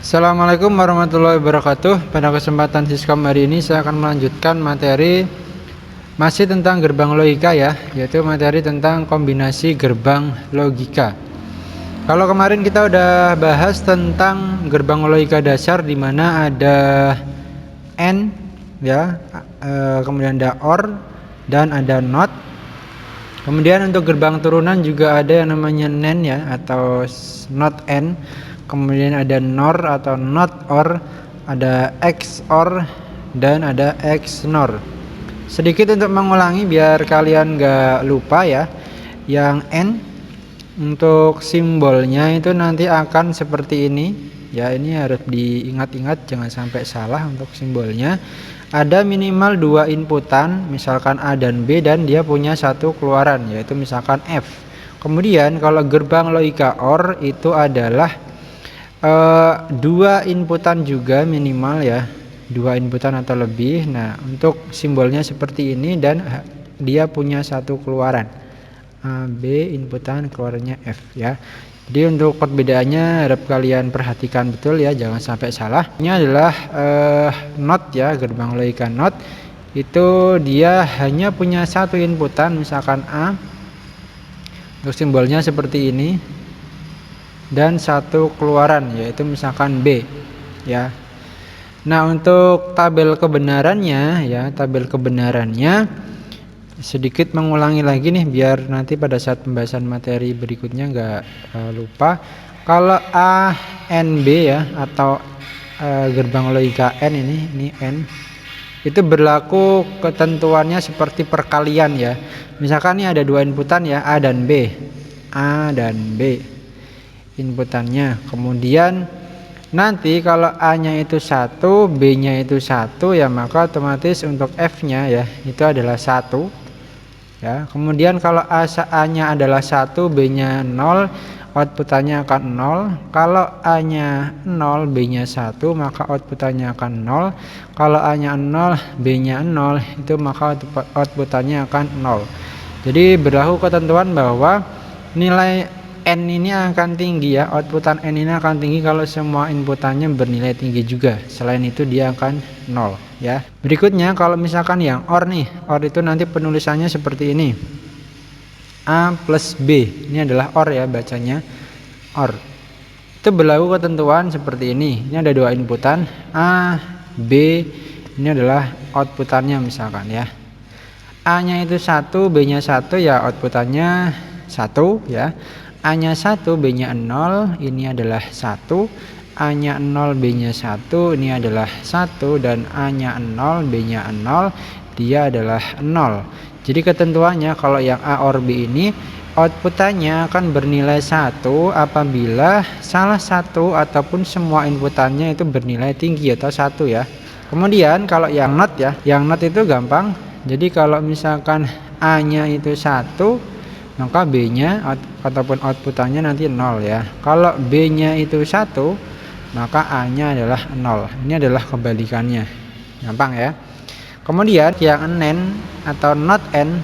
Assalamualaikum warahmatullahi wabarakatuh. Pada kesempatan Siskom hari ini saya akan melanjutkan materi masih tentang gerbang logika ya, yaitu materi tentang kombinasi gerbang logika. Kalau kemarin kita udah bahas tentang gerbang logika dasar di mana ada AND ya, kemudian ada OR dan ada NOT. Kemudian untuk gerbang turunan juga ada yang namanya NAND ya, atau NOT AND. Kemudian ada NOR atau NOT OR, ada XOR dan ada XNOR. Sedikit untuk mengulangi biar kalian gak lupa ya. Yang N untuk simbolnya itu nanti akan seperti ini ya, ini harus diingat-ingat jangan sampai salah. Untuk simbolnya ada minimal 2 inputan, misalkan A dan B, dan dia punya satu keluaran yaitu misalkan F. Kemudian kalau gerbang logika OR itu adalah 2 inputan juga minimal ya, 2 inputan atau lebih. Nah untuk simbolnya seperti ini dan dia punya satu keluaran A, B inputan, keluarannya F ya. Jadi untuk perbedaannya harap kalian perhatikan betul ya, jangan sampai salah. Ini adalah NOT ya, gerbang logika NOT itu dia hanya punya satu inputan, misalkan A, untuk simbolnya seperti ini, dan satu keluaran yaitu misalkan B ya. Nah untuk tabel kebenarannya ya, tabel kebenarannya sedikit mengulangi lagi nih biar nanti pada saat pembahasan materi berikutnya nggak lupa. Kalau A N B ya, atau gerbang logika N ini N, itu berlaku ketentuannya seperti perkalian ya. Misalkan ini ada 2 inputan ya, A dan B, A dan B inputannya. Kemudian nanti kalau A-nya itu 1, B-nya itu 1 ya, maka otomatis untuk F-nya ya itu adalah 1 ya. Kemudian kalau A-nya adalah 1, B-nya 0, outputannya akan 0. Kalau A-nya 0, B-nya 1, maka outputannya akan 0. Kalau A-nya 0, B-nya 0, itu maka outputannya akan 0. Jadi berlaku ketentuan bahwa nilai N ini akan tinggi ya, outputan N ini akan tinggi kalau semua inputannya bernilai tinggi juga. Selain itu dia akan 0 ya. Berikutnya kalau misalkan yang OR nih, OR itu nanti penulisannya seperti ini, A plus B, ini adalah OR ya bacanya, OR. Itu berlaku ketentuan seperti ini. Ini ada 2 inputan, A, B, ini adalah outputannya misalkan ya. A-nya itu 1, B-nya 1 ya, outputannya 1 ya. A-nya 1, B-nya 0, ini adalah 1. A-nya 0, B-nya 1, ini adalah 1. Dan A-nya 0, B-nya 0, dia adalah 0. Jadi ketentuannya kalau yang A or B ini outputannya akan bernilai 1 apabila salah satu ataupun semua inputannya itu bernilai tinggi atau 1 ya. Kemudian kalau yang NOT ya, yang NOT itu gampang. Jadi kalau misalkan A-nya itu 1, maka B-nya ataupun outputannya nanti 0 ya. Kalau B-nya itu 1, maka A-nya adalah 0. Ini adalah kebalikannya. Gampang ya. Kemudian yang NAND atau NOT AND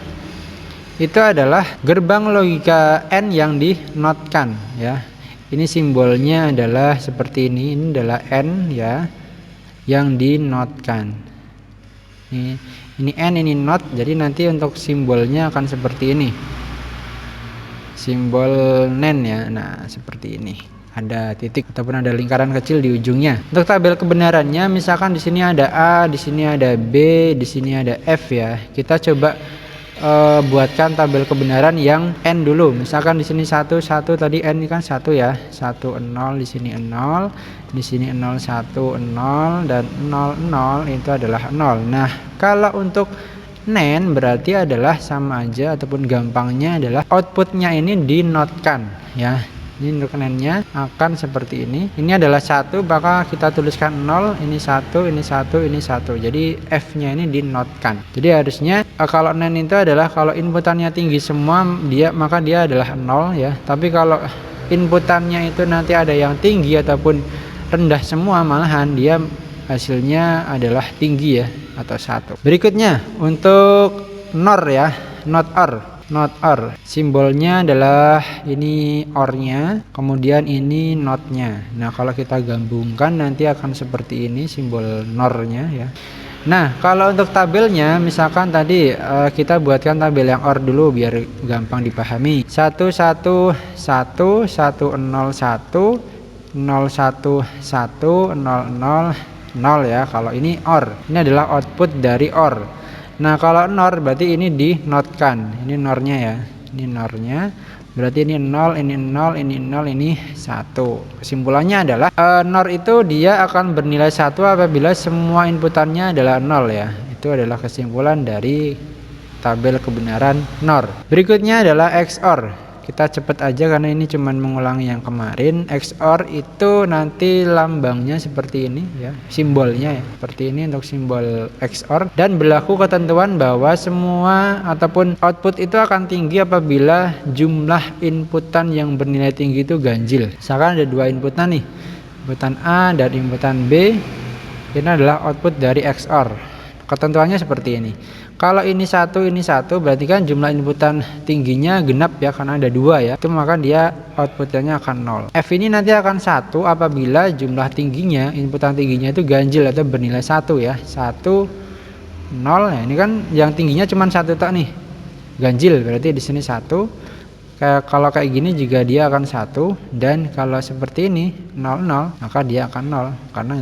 itu adalah gerbang logika N yang dinotkan ya. Ini simbolnya adalah seperti ini. Ini adalah N ya, yang dinotkan. Ini N, ini NOT. Jadi nanti untuk simbolnya akan seperti ini, simbol NAND ya. Nah seperti ini, ada titik ataupun ada lingkaran kecil di ujungnya. Untuk tabel kebenarannya misalkan di sini ada A, di sini ada B, di sini ada F ya. Kita coba buatkan tabel kebenaran yang N dulu. Misalkan di sini 1 tadi, N ini kan 1 ya. 1 0, di sini 0, di sini 0 1 0 dan 0 0 itu adalah 0. Nah, kalau untuk NAND berarti adalah sama aja ataupun gampangnya adalah outputnya ini dinotkan ya. Ini untuk NAND-nya akan seperti ini. Ini adalah 1, maka kita tuliskan 0, ini 1, ini 1, ini 1. Jadi F-nya ini dinotkan. Jadi harusnya kalau NAND itu adalah kalau inputannya tinggi semua maka dia adalah 0 ya. Tapi kalau inputannya itu nanti ada yang tinggi ataupun rendah semua, malahan dia hasilnya adalah tinggi ya, atau 1. Berikutnya untuk NOR ya, NOT OR. not OR. Simbolnya adalah ini OR-nya, kemudian ini not-nya. Nah, kalau kita gabungkan nanti akan seperti ini simbol NOR-nya ya. Nah, kalau untuk tabelnya misalkan tadi kita buatkan tabel yang OR dulu biar gampang dipahami. 111 101 0 1 0 0 ya. Kalau ini OR, ini adalah output dari OR. Nah, kalau NOR berarti ini dinotkan. Ini NOR-nya ya. Ini NOR-nya. Berarti ini 0, ini 0, ini 0, ini 1. Kesimpulannya adalah NOR itu dia akan bernilai 1 apabila semua inputannya adalah 0 ya. Itu adalah kesimpulan dari tabel kebenaran NOR. Berikutnya adalah XOR. Kita cepat aja karena ini cuma mengulangi yang kemarin. XOR itu nanti lambangnya seperti ini ya, simbolnya ya, seperti ini untuk simbol XOR, dan berlaku ketentuan bahwa semua ataupun output itu akan tinggi apabila jumlah inputan yang bernilai tinggi itu ganjil. Misalkan ada dua inputan nih, inputan A dan inputan B, ini adalah output dari XOR. Ketentuannya seperti ini. Kalau ini satu berarti kan jumlah inputan tingginya genap ya, karena ada dua ya, itu maka dia outputnya akan 0. F ini nanti akan 1 apabila jumlah tingginya, inputan tingginya itu ganjil atau bernilai 1 ya. 1 0 ya, ini kan yang tingginya cuma 1 tok nih, ganjil berarti di sini 1. Kalau kayak gini juga dia akan 1, dan kalau seperti ini 0 0 maka dia akan 0 karena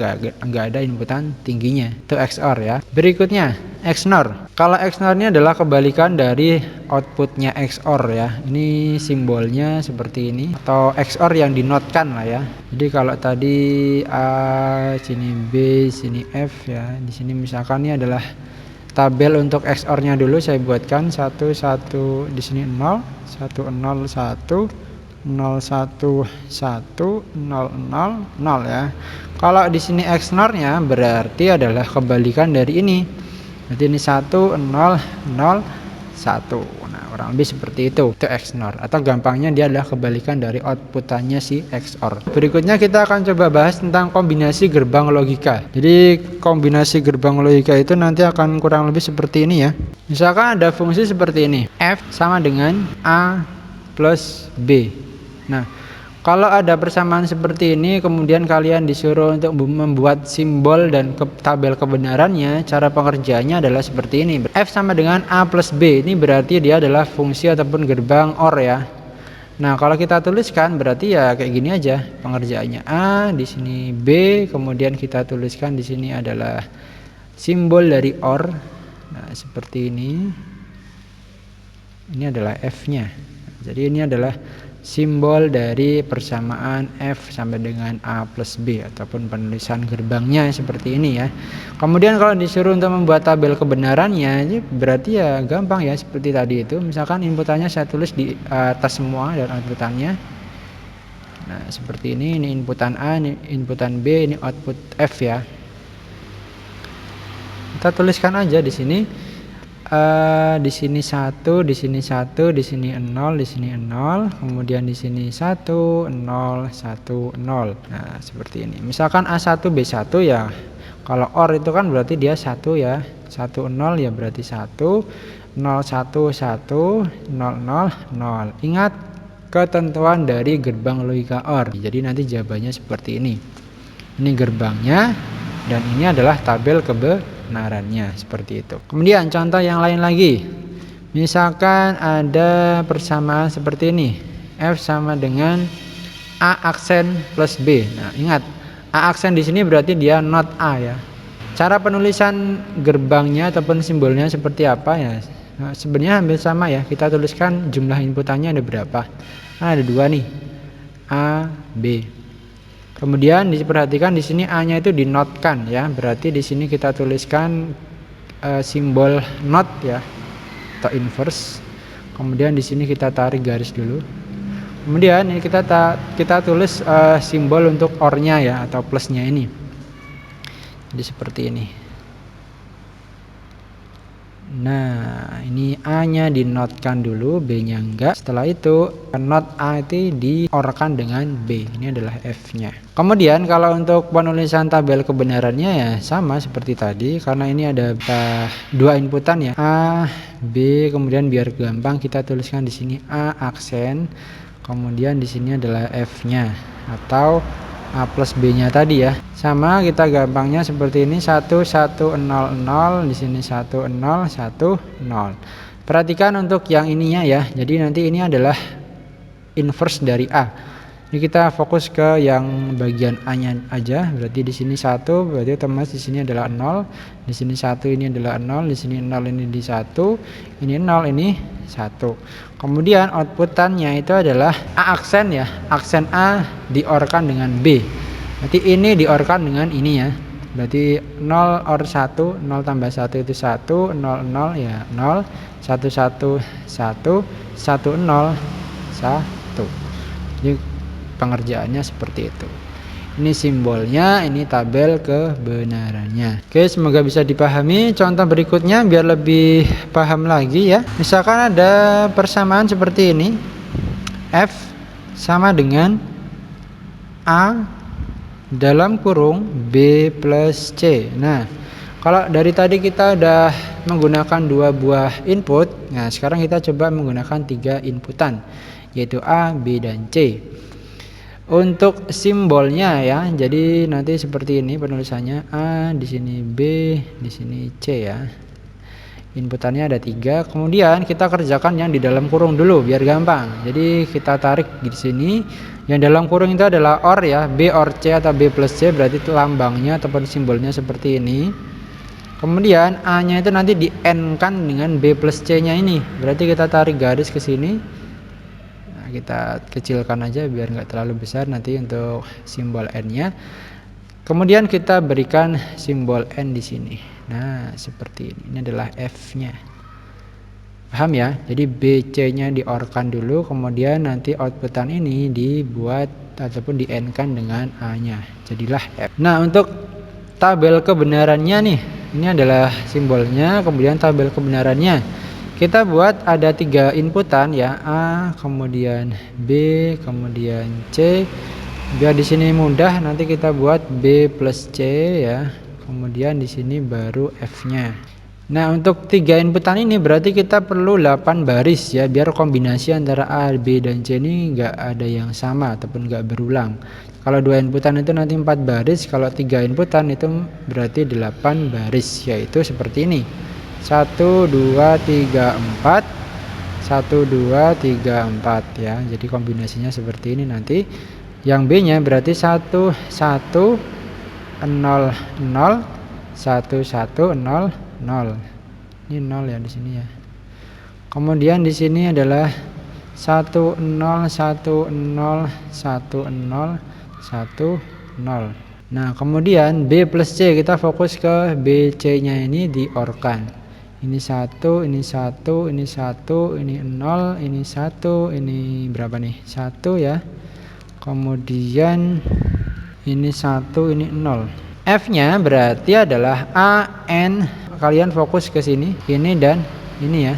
nggak ada inputan tingginya. Itu XOR ya. Berikutnya XNOR. Kalau XNOR ini adalah kebalikan dari outputnya XOR ya. Ini simbolnya seperti ini, atau XOR yang dinotkan lah ya. Jadi kalau tadi A, sini B, sini F ya. Di sini misalkan ini adalah tabel untuk XOR-nya dulu saya buatkan 1 1, di sini 0 1 0 1 0 1 1 0 0 0 ya. Kalau di sini XNOR-nya berarti adalah kebalikan dari ini. Berarti ini 1 0 0 1. Nah, kurang lebih seperti itu. Itu XNOR, atau gampangnya dia adalah kebalikan dari outputannya si XOR. Berikutnya kita akan coba bahas tentang kombinasi gerbang logika. Jadi kombinasi gerbang logika itu nanti akan kurang lebih seperti ini ya. Misalkan ada fungsi seperti ini, F sama dengan A plus B. Nah, kalau ada persamaan seperti ini, kemudian kalian disuruh untuk membuat simbol dan tabel kebenarannya, cara pengerjaannya adalah seperti ini. F sama dengan A plus B, ini berarti dia adalah fungsi ataupun gerbang OR ya. Nah, kalau kita tuliskan berarti ya kayak gini aja pengerjaannya. A, di sini B, kemudian kita tuliskan di sini adalah simbol dari OR. Nah, seperti ini. Ini adalah F-nya. Jadi ini adalah simbol dari persamaan F sampai dengan A plus B, ataupun penulisan gerbangnya seperti ini ya. Kemudian kalau disuruh untuk membuat tabel kebenarannya, berarti ya gampang ya, seperti tadi itu. Misalkan inputannya saya tulis di atas semua dan outputannya. Nah, seperti ini inputan A, ini inputan B, ini output F ya. Kita tuliskan aja di sini. Di sini 1, di sini 1, di sini 0, di sini 0, kemudian di sini 1 0 1 0. Nah, seperti ini. Misalkan A1 B1 ya. Kalau OR itu kan berarti dia 1 ya. 1 0 ya berarti 1 0 1 1 0 0 0. Ingat ketentuan dari gerbang logika OR. Jadi nanti jawabannya seperti ini. Ini gerbangnya, dan ini adalah tabel kebenarannya seperti itu. Kemudian contoh yang lain lagi, misalkan ada persamaan seperti ini, F sama dengan A aksen plus B. Nah, ingat A aksen di sini berarti dia not A ya. Cara penulisan gerbangnya ataupun simbolnya seperti apa ya? Nah, sebenarnya hampir sama ya. Kita tuliskan jumlah inputannya ada berapa. Nah, ada dua nih, A B. Kemudian diperhatikan di sini A-nya itu dinotkan ya, berarti di sini kita tuliskan simbol not ya, atau inverse. Kemudian di sini kita tarik garis dulu. Kemudian ini kita tulis simbol untuk OR-nya ya, atau plusnya ini. Jadi seperti ini. Nah, ini A-nya dinotkan dulu, B-nya enggak. Setelah itu not A itu diorkan dengan B. Ini adalah F-nya. Kemudian kalau untuk penulisan tabel kebenarannya ya sama seperti tadi, karena ini ada dua inputan ya, A, B. Kemudian biar gampang kita tuliskan di sini A aksen, kemudian di sini adalah F-nya atau A plus B-nya tadi ya. Sama, kita gampangnya seperti ini, 1 1 0 0, di sini 1 0 1 0. Perhatikan untuk yang ininya ya. Jadi nanti ini adalah inverse dari A. Ini kita fokus ke yang bagian A-nya aja. Berarti di sini 1, berarti otomatis di sini adalah 0. Di sini 1 ini adalah 0, di sini 0 ini di 1, ini 0 ini 1. Kemudian outputannya itu adalah A aksen ya. Aksen A diorkan dengan B. Berarti ini diorkan dengan ini ya. Berarti 0 or 1, 0 tambah 1 itu 1, 0 0 ya 0, 1 1 1, 1 0 1. Jadi pengerjaannya seperti itu. Ini simbolnya, ini tabel kebenarannya. Oke, semoga bisa dipahami. Contoh berikutnya biar lebih paham lagi ya. Misalkan ada persamaan seperti ini. F sama dengan A dalam kurung B plus C. Nah, kalau dari tadi kita udah menggunakan 2 buah input. Nah, sekarang kita coba menggunakan 3 inputan, yaitu A, B, dan C. Untuk simbolnya ya, jadi nanti seperti ini penulisannya, A, di sini B, di sini C ya. Inputannya ada 3. Kemudian kita kerjakan yang di dalam kurung dulu biar gampang. Jadi kita tarik di sini. Yang dalam kurung itu adalah OR ya, B OR C atau B plus C, berarti itu lambangnya ataupun simbolnya seperti ini. Kemudian A-nya itu nanti di N-kan dengan B plus C-nya ini. Berarti kita tarik garis ke sini. Kita kecilkan aja biar nggak terlalu besar nanti untuk simbol N-nya. Kemudian kita berikan simbol N di sini. Nah, seperti ini. Ini adalah F-nya. Paham ya? Jadi BC-nya diorkan dulu, kemudian nanti outputan ini dibuat ataupun di N-kan dengan A-nya. Jadilah F. Nah, untuk tabel kebenarannya nih, ini adalah simbolnya, kemudian tabel kebenarannya. Kita buat ada 3 inputan ya, A, kemudian B, kemudian C. Biar di sini mudah, nanti kita buat B plus C ya. Kemudian di sini baru F-nya. Nah, untuk 3 inputan ini berarti kita perlu 8 baris ya, biar kombinasi antara A, B, dan C ini enggak ada yang sama ataupun enggak berulang. Kalau 2 inputan itu nanti 4 baris, kalau 3 inputan itu berarti 8 baris, yaitu seperti ini. 1 2 3 4, 1 2 3 4 ya. Jadi kombinasinya seperti ini nanti. Yang B-nya berarti 1 1 0 0 1 1 0 0. Ini 0 ya di sini ya. Kemudian di sini adalah 1 0 1 0 1 0 1 0. Nah, kemudian B plus C kita fokus ke BC-nya ini diorkan. Ini 1, ini 1, ini 1, ini 0, ini 1, ini berapa nih? 1 ya. Kemudian ini 1, ini 0. F-nya berarti adalah A, N. Kalian fokus ke sini, ini dan ini ya.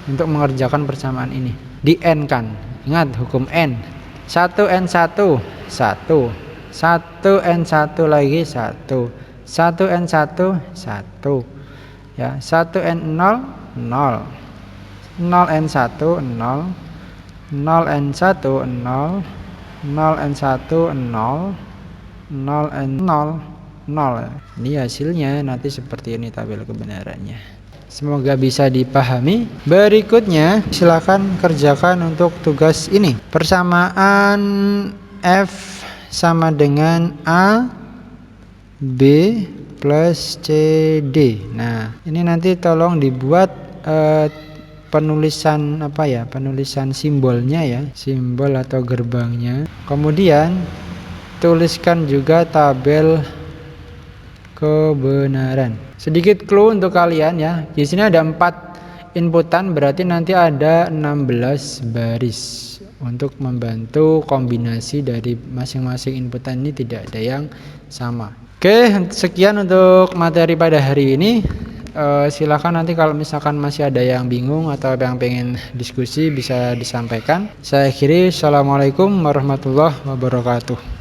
Untuk mengerjakan persamaan ini. Di N kan. Ingat hukum N. 1 N 1, 1. 1 N 1 lagi 1. 1 N 1, 1. Ya, 1 N 0 0, 0 N 1 0, 0 N 1 0, 0 N 1 0, 0 N 0 0. Ini hasilnya nanti seperti ini tabel kebenarannya. Semoga bisa dipahami. Berikutnya silakan kerjakan untuk tugas ini. Persamaan F sama dengan A B plus CD. Nah, ini nanti tolong dibuat penulisan apa ya? Penulisan simbolnya ya, simbol atau gerbangnya. Kemudian tuliskan juga tabel kebenaran. Sedikit clue untuk kalian ya. Di sini ada 4 inputan, berarti nanti ada 16 baris untuk membantu kombinasi dari masing-masing inputan ini tidak ada yang sama. Oke, sekian untuk materi pada hari ini. Silakan nanti kalau misalkan masih ada yang bingung atau yang pengen diskusi bisa disampaikan. Saya akhiri, assalamualaikum warahmatullahi wabarakatuh.